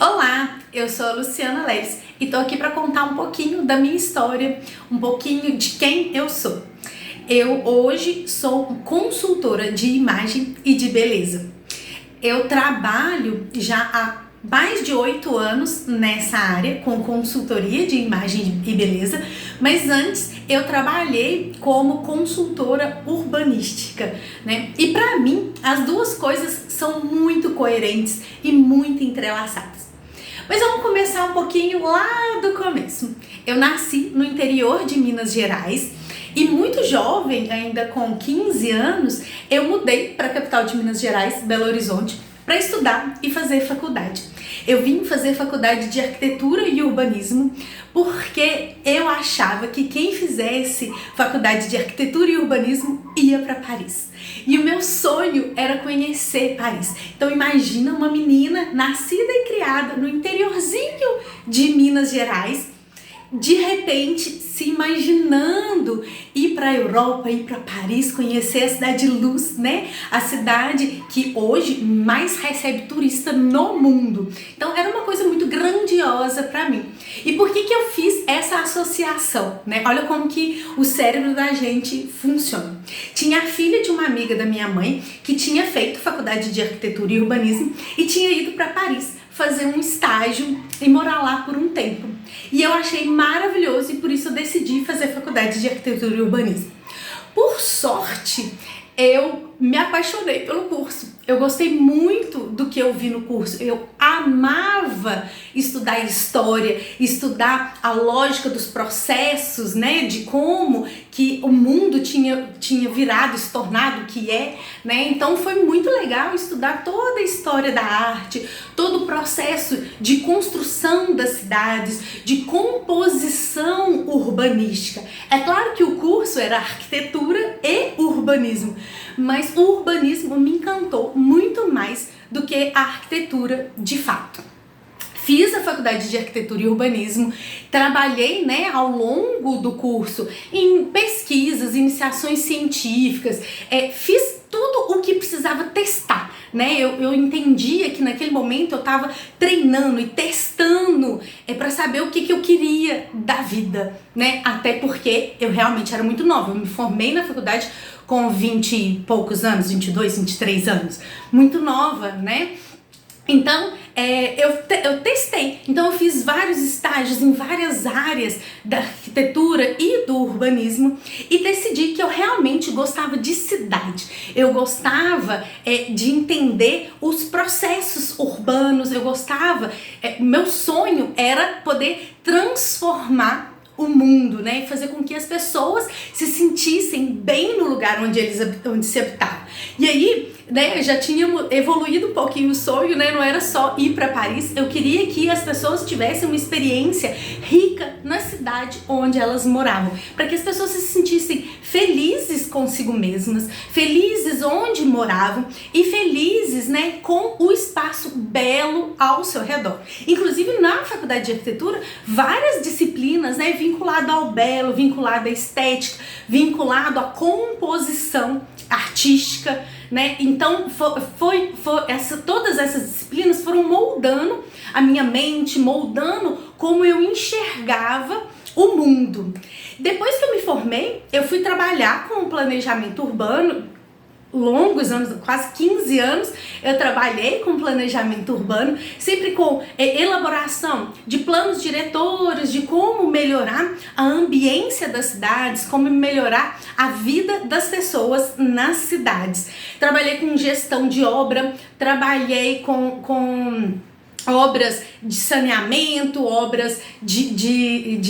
Olá, eu sou a Luciana Leves e tô aqui para contar um pouquinho da minha história, um pouquinho de quem eu sou. Eu hoje sou consultora de imagem e de beleza. Eu trabalho já há mais de 8 anos nessa área com consultoria de imagem e beleza, mas antes eu trabalhei como consultora urbanística, né? E para mim as duas coisas são muito coerentes e muito entrelaçadas. Mas vamos começar um pouquinho lá do começo. Eu nasci no interior de Minas Gerais e muito jovem, ainda com 15 anos, eu mudei para a capital de Minas Gerais, Belo Horizonte, para estudar e fazer faculdade. Eu vim fazer faculdade de arquitetura e urbanismo porque eu achava que quem fizesse faculdade de arquitetura e urbanismo ia para Paris. E o meu sonho era conhecer Paris. Então imagina uma menina nascida e criada no interiorzinho de Minas Gerais, de repente se imaginando ir para a Europa, ir para Paris, conhecer a cidade de luz, né? A cidade que hoje mais recebe turista no mundo. Então era uma coisa muito grandiosa para mim. E por que eu fiz essa associação, né? Olha como que o cérebro da gente funciona. Tinha a filha de uma amiga da minha mãe que tinha feito faculdade de arquitetura e urbanismo e tinha ido para Paris fazer um estágio e morar lá por um tempo. E eu achei maravilhoso e por isso eu decidi fazer faculdade de arquitetura e urbanismo. Por sorte, eu me apaixonei pelo curso. Eu gostei muito do que eu vi no curso. Eu amava estudar história, estudar a lógica dos processos, né, de como que o mundo tinha virado, se tornado o que é, né? Então foi muito legal estudar toda a história da arte, todo o processo de construção das cidades, de composição urbanística. É claro que o curso era arquitetura e urbanismo, mas o urbanismo me encantou muito mais do que a arquitetura de fato. Fiz a faculdade de arquitetura e urbanismo, trabalhei, né, ao longo do curso em pesquisas, iniciações científicas, fiz tudo o que precisava testar, né? Eu entendia que naquele momento eu estava treinando e testando para saber o que eu queria da vida, né? Até porque eu realmente era muito nova, eu me formei na faculdade com 20 e poucos anos, 22, 23 anos, muito nova, né? Então, eu testei. Então, eu fiz vários estágios em várias áreas da arquitetura e do urbanismo e decidi que eu realmente gostava de cidade. Eu gostava de entender os processos urbanos, eu gostava, meu sonho era poder transformar o mundo, né, e fazer com que as pessoas se sentissem bem no lugar onde se habitava. E aí, né, eu já tinha evoluído um pouquinho o sonho, né, não era só ir para Paris, eu queria que as pessoas tivessem uma experiência rica na cidade onde elas moravam, para que as pessoas se sentissem felizes consigo mesmas, felizes onde moravam e felizes, né, com o espaço belo ao seu redor. Inclusive na faculdade de arquitetura, várias disciplinas, né, vinculado ao belo, vinculado à estética, vinculado à composição artística, né? Então todas essas disciplinas foram moldando a minha mente, moldando como eu enxergava o mundo. Depois que eu me formei, eu fui trabalhar com planejamento urbano. Longos anos, quase 15 anos, eu trabalhei com planejamento urbano, sempre com elaboração de planos diretores, de como melhorar a ambiência das cidades, como melhorar a vida das pessoas nas cidades. Trabalhei com gestão de obra, trabalhei com obras de saneamento, obras de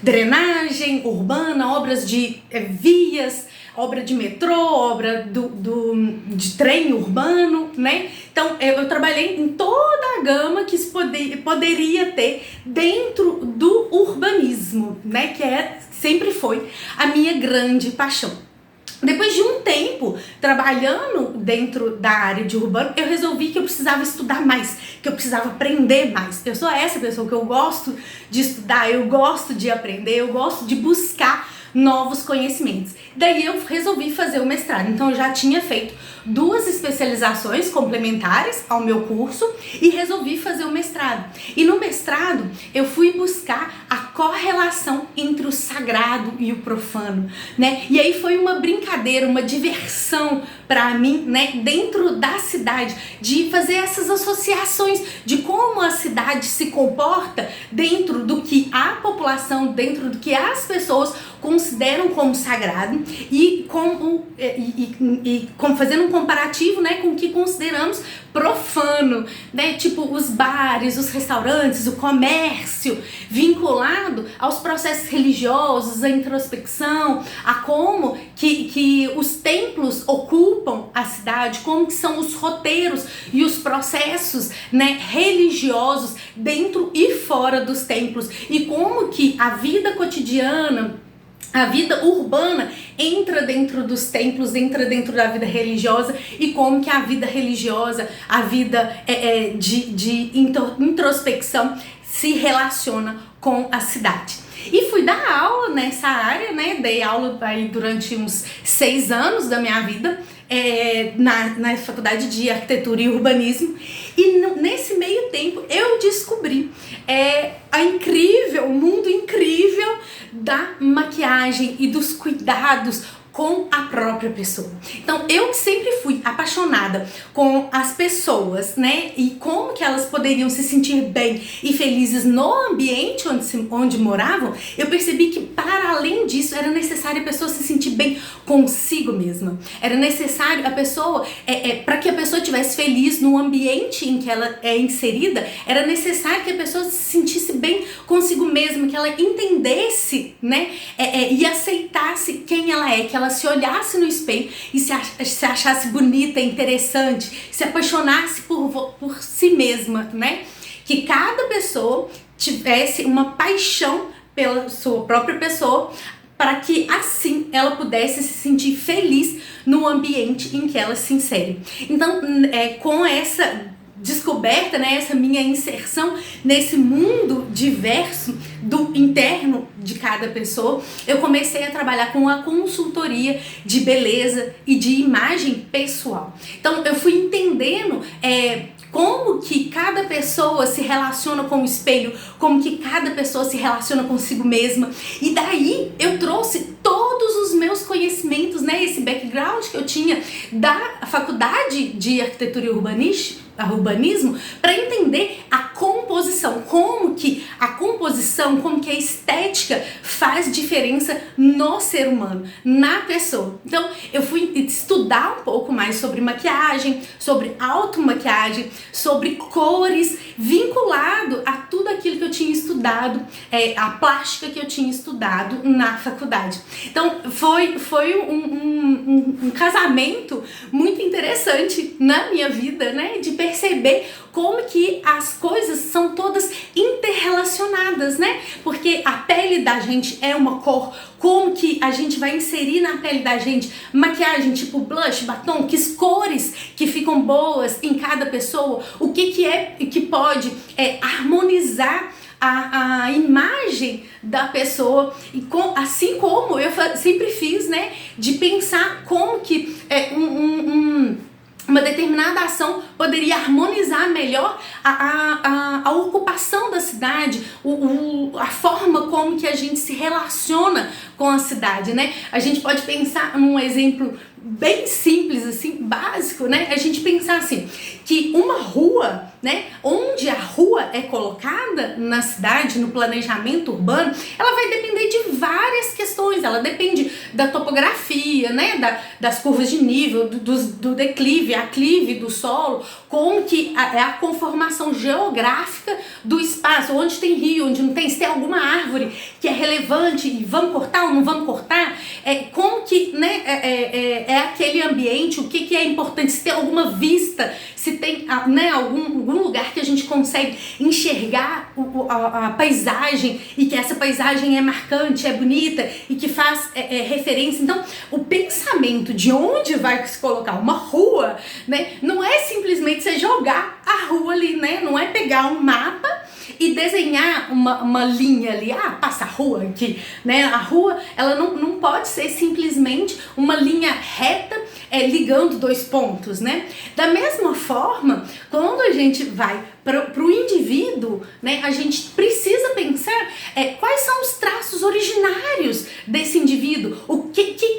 drenagem urbana, obras de vias, obra de metrô, obra de trem urbano, né? Então eu trabalhei em toda a gama que se poderia ter dentro do urbanismo, né? Que sempre foi a minha grande paixão. Depois de um tempo trabalhando dentro da área de urbano, eu resolvi que eu precisava estudar mais, que eu precisava aprender mais. Eu sou essa pessoa que eu gosto de estudar, eu gosto de aprender, eu gosto de buscar novos conhecimentos. Daí eu resolvi fazer o mestrado. Então eu já tinha feito 2 especializações complementares ao meu curso e resolvi fazer o mestrado. E no mestrado eu fui buscar a correlação entre o sagrado e o profano, né? E aí foi uma brincadeira, uma diversão para mim, né, dentro da cidade, de fazer essas associações de como a cidade se comporta dentro do que a população, dentro do que as pessoas consideram como sagrado e como fazendo um comparativo, né, com o que consideramos profano, né, tipo os bares, os restaurantes, o comércio, vinculado aos processos religiosos, à introspecção, a como que os templos ocupam a cidade, como que são os roteiros e os processos, né, religiosos dentro e fora dos templos, e como que a vida cotidiana, a vida urbana entra dentro dos templos, entra dentro da vida religiosa, e como que a vida religiosa, a vida de introspecção se relaciona com a cidade. E fui dar aula nessa área, né? Dei aula aí durante uns 6 anos da minha vida, na faculdade de arquitetura e urbanismo, e nesse meio tempo eu descobri o mundo incrível da maquiagem e dos cuidados com a própria pessoa. Então, eu que sempre fui apaixonada com as pessoas, né, e como que elas poderiam se sentir bem e felizes no ambiente onde moravam, eu percebi que, para além disso, era necessário a pessoa se sentir bem consigo mesma. Era necessário a pessoa, para que a pessoa estivesse feliz no ambiente em que ela é inserida, era necessário que a pessoa se sentisse bem consigo mesma, que ela entendesse, né, e aceitasse quem ela é, que ela se olhasse no espelho e se achasse bonita, interessante, se apaixonasse por si mesma, né? Que cada pessoa tivesse uma paixão pela sua própria pessoa, para que assim ela pudesse se sentir feliz no ambiente em que ela se insere. Então, com essa descoberta, né, essa minha inserção nesse mundo diverso do interno de cada pessoa, eu comecei a trabalhar com a consultoria de beleza e de imagem pessoal. Então eu fui entendendo como que cada pessoa se relaciona com o espelho, como que cada pessoa se relaciona consigo mesma, e daí eu trouxe todos os meus conhecimentos, né, esse background que eu tinha da faculdade de arquitetura e urbanismo, para entender a composição, como que a estética faz diferença no ser humano, na pessoa. Então eu fui estudar um pouco mais sobre maquiagem, sobre automaquiagem, sobre cores, vinculado a tudo aquilo que eu tinha estudado, a plástica que eu tinha estudado na faculdade. Então foi um casamento muito interessante na minha vida, né, de perceber como que as coisas são todas interrelacionadas, né? Porque a pele da gente é uma cor, como que a gente vai inserir na pele da gente maquiagem tipo blush, batom, que cores que ficam boas em cada pessoa, o que pode harmonizar a imagem da pessoa, e assim como eu sempre fiz, né, de pensar como que uma determinada ação poderia harmonizar melhor a ocupação da cidade, a forma como que a gente se relaciona com a cidade, né? A gente pode pensar num exemplo bem simples, assim, básico, né? A gente pensar assim, que uma rua, né, onde a rua é colocada na cidade, no planejamento urbano, ela vai depender de várias questões. Ela depende da topografia, né, das curvas de nível, do declive, aclive do solo, como que é a conformação geográfica do espaço, onde tem rio, onde não tem, se tem alguma árvore que é relevante e vamos cortar ou não vamos cortar, como que, né, é aquele ambiente, o que é importante, se tem alguma vista, se tem, né, algum lugar que a gente consegue enxergar a paisagem, e que essa paisagem é marcante, é bonita e que faz referência. Então, o pensamento de onde vai se colocar uma rua, né, não é simplesmente você jogar a rua ali, né, não é pegar um mapa e desenhar uma linha ali, passa a rua aqui, né? A rua, ela não pode ser simplesmente uma linha reta ligando dois pontos, né? Da mesma forma, quando a gente vai para o indivíduo, né, a gente precisa pensar quais são os traços originários desse indivíduo,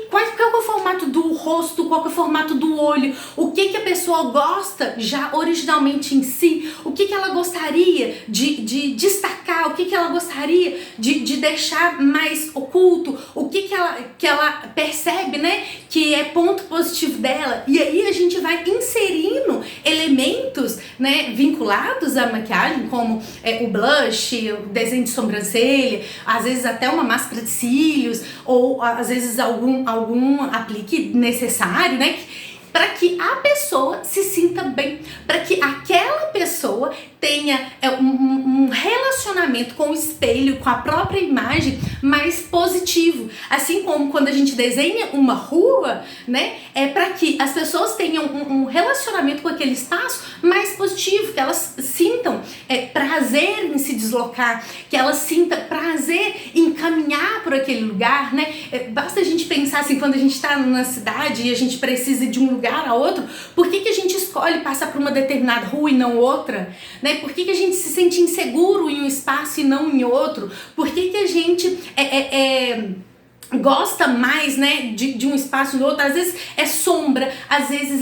qual é o formato do rosto, qual é o formato do olho, o que a pessoa gosta já originalmente em si, o que ela gostaria de destacar, o que ela gostaria de deixar mais oculto, o que ela percebe, né, que é ponto positivo dela, e aí a gente vai inserindo elementos, né, vinculados à maquiagem, como o blush, o desenho de sobrancelha, às vezes até uma máscara de cílios, ou às vezes algum aplique necessário, né, para que a pessoa se sinta bem, para que aquela pessoa tenha um relacionamento com o espelho, com a própria imagem mais positivo. Assim como quando a gente desenha uma rua, né, é para que as pessoas tenham um relacionamento com aquele espaço mais positivo, que elas sintam prazer em se deslocar, que elas sintam prazer em caminhar por aquele lugar, né? Basta a gente pensar assim, quando a gente está na cidade e a gente precisa de um lugar a outro, por que a gente escolhe passar por uma determinada rua e não outra, né? Por que a gente se sente inseguro em um espaço e não em outro? Por que a gente gosta mais, né, de um espaço e outro? Às vezes é sombra, às vezes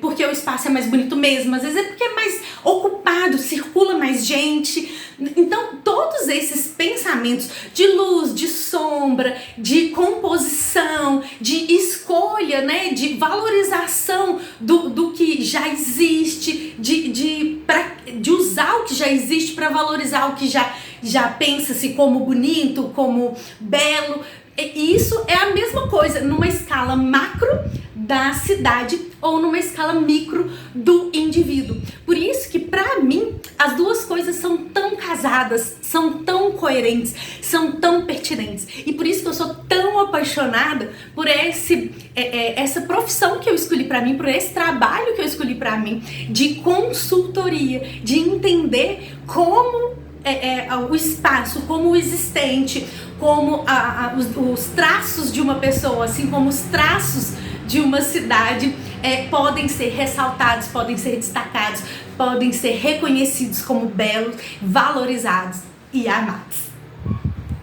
porque o espaço é mais bonito mesmo, às vezes é porque é mais ocupado, circula mais gente. Então, todos esses pensamentos de luz, de sombra, de composição, de escolha, né, de valorização do que já existe, de usar o que já existe para valorizar o que já pensa-se como bonito, como belo. E isso é a mesma coisa numa escala macro da cidade ou numa escala micro do indivíduo. Por isso que, pra mim, as duas coisas são tão casadas, são tão coerentes, são tão pertinentes. E por isso que eu sou tão apaixonada por essa profissão que eu escolhi pra mim, por esse trabalho que eu escolhi pra mim, de consultoria, de entender como o espaço, como o existente, como os traços de uma pessoa, assim como os traços de uma cidade podem ser ressaltados, podem ser destacados, podem ser reconhecidos como belos, valorizados e amados.